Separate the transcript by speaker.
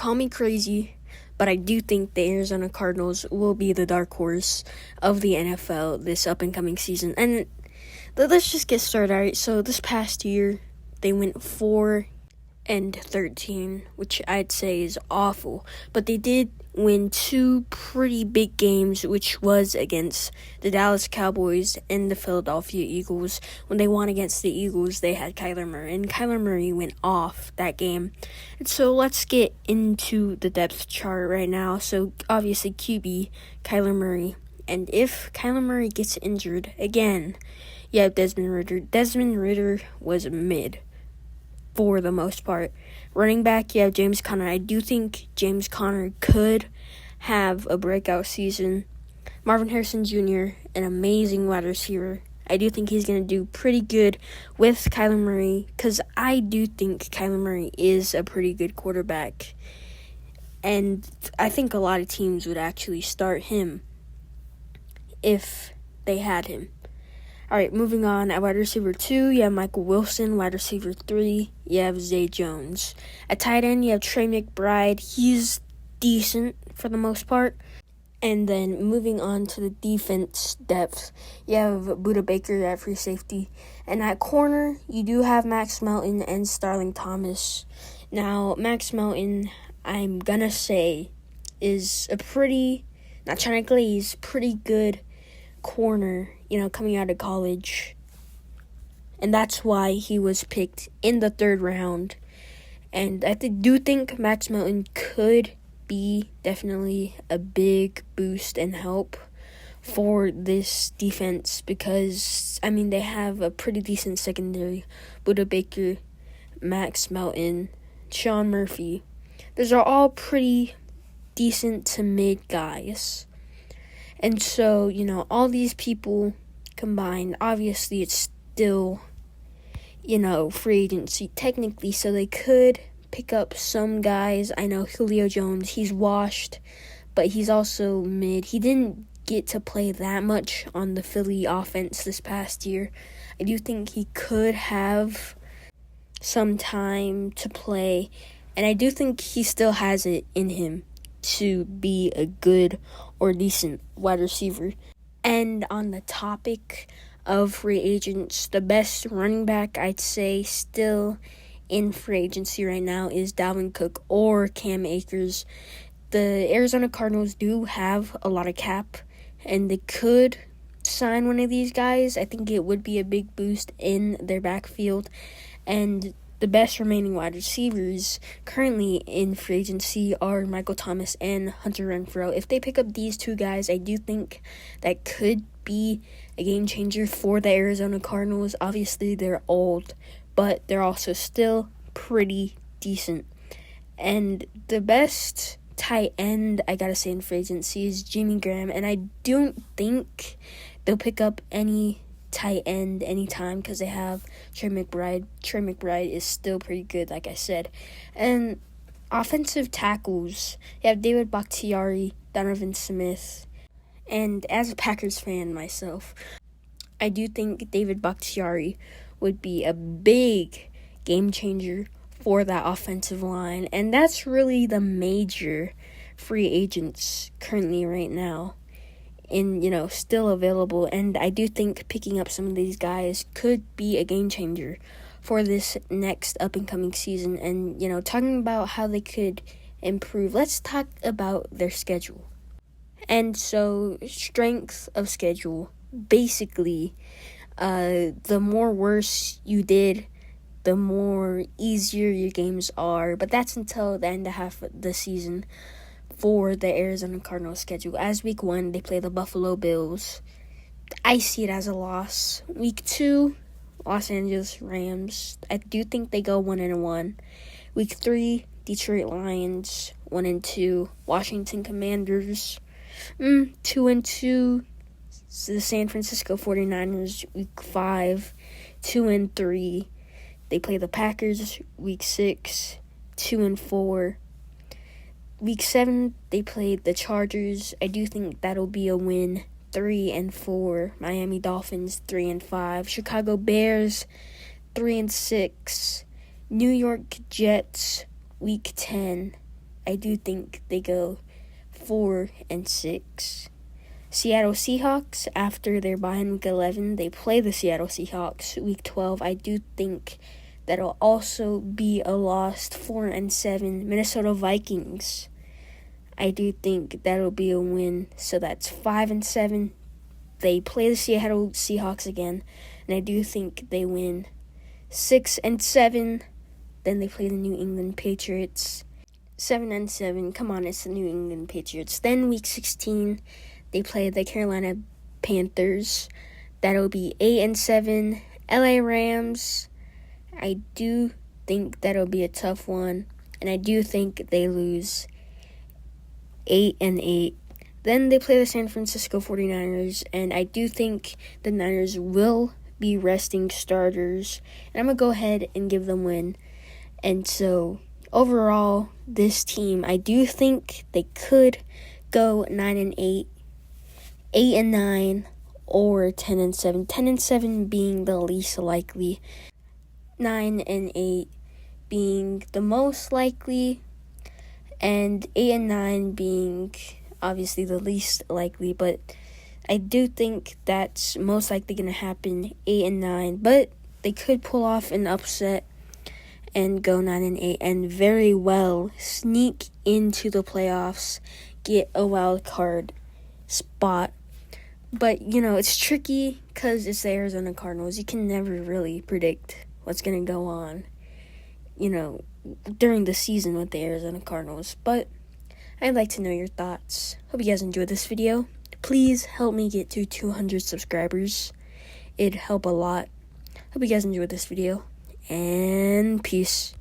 Speaker 1: call me crazy, but I do think the Arizona Cardinals will be the dark horse of the NFL this up-and-coming season. And let's just get started, all right? So this past year, they went 4-13, which I'd say is awful. But they did win two pretty big games, which was against the Dallas Cowboys and the Philadelphia Eagles. When they won against the Eagles, they had Kyler Murray, and Kyler Murray went off that game. And so let's get into the depth chart right now. So obviously QB, Kyler Murray. And if Kyler Murray gets injured again, you have Desmond Ridder. Desmond Ridder was mid for the most part. Running back, you have James Conner. I do think James Conner could have a breakout season. Marvin Harrison Jr., an amazing wide receiver. I do think he's going to do pretty good with Kyler Murray because I do think Kyler Murray is a pretty good quarterback. And I think a lot of teams would actually start him if they had him. All right, moving on. At wide receiver 2, you have Michael Wilson. Wide receiver 3, you have Zay Jones. At tight end, you have Trey McBride. He's decent for the most part. And then moving on to the defense depth, you have Budda Baker at free safety. And at corner, you do have Max Melton and Starling Thomas. Now, Max Melton, I'm going to say, is a pretty good corner, coming out of college. And that's why he was picked in the 3rd round. And I do think Max Melton could be definitely a big boost and help for this defense because, they have a pretty decent secondary. Budda Baker, Max Melton, Sean Murphy. Those are all pretty decent to mid guys. And so, all these people combined, obviously it's still, free agency technically, so they could pick up some guys. I know Julio Jones, he's washed, but he's also mid. He didn't get to play that much on the Philly offense this past year. I do think he could have some time to play, and I do think he still has it in him to be a good or decent wide receiver. And on the topic of free agents, the best running back I'd say still in free agency right now is Dalvin Cook or Cam Akers. The Arizona Cardinals do have a lot of cap, and they could sign one of these guys. I think it would be a big boost in their backfield. And the best remaining wide receivers currently in free agency are Michael Thomas and Hunter Renfrow. If they pick up these two guys, I do think that could be a game changer for the Arizona Cardinals. Obviously, they're old, but they're also still pretty decent. And the best tight end, I gotta say, in free agency is Jimmy Graham, and I don't think they'll pick up any tight end anytime because they have Trey McBride. Trey McBride is still pretty good, like I said. And offensive tackles, you have David Bakhtiari, Donovan Smith. And as a Packers fan myself, I do think David Bakhtiari would be a big game changer for that offensive line. And that's really the major free agents currently right now still available. And I do think picking up some of these guys could be a game changer for this next up-and-coming season. And, talking about how they could improve, let's talk about their schedule. And so, strength of schedule, basically, the more worse you did, the more easier your games are. But that's until the end of half of the season for the Arizona Cardinals schedule. As week 1, they play the Buffalo Bills. I see it as a loss. Week 2, Los Angeles Rams. I do think they go 1-1. Week 3, Detroit Lions 1-2. Washington Commanders 2-2. The San Francisco 49ers week 5 2-3. They play the Packers week 6 2-4. Week 7, they played the Chargers. I do think that'll be a win. 3-4. Miami Dolphins 3-5. Chicago Bears 3-6. New York Jets week 10 I do think they go 4-6. Seattle Seahawks, after their bye in Week 11, they play the Seattle Seahawks Week 12. I do think that'll also be a lost 4-7 Minnesota Vikings. I do think that'll be a win, so that's 5-7. They play the Seattle Seahawks again, and I do think they win 6-7. Then they play the New England Patriots 7-7. Come on, it's the New England Patriots. Then Week 16, they play the Carolina Panthers. That'll be 8-7. LA Rams, I do think that'll be a tough one, and I do think they lose 8-8. Then they play the San Francisco 49ers, and I do think the Niners will be resting starters, and I'm going to go ahead and give them win. And so, overall, this team, I do think they could go 9-8, 8-9, or 10-7. 10-7 being the least likely, 9-8 being the most likely, and 8-9 being obviously the least likely. But I do think that's most likely going to happen, 8-9. But they could pull off an upset and go 9-8 and very well sneak into the playoffs, get a wild card spot. But, it's tricky because it's the Arizona Cardinals. You can never really predict what's going to go on, during the season with the Arizona Cardinals. But I'd like to know your thoughts. Hope you guys enjoyed this video. Please help me get to 200 subscribers. It'd help a lot. Hope you guys enjoyed this video. And peace.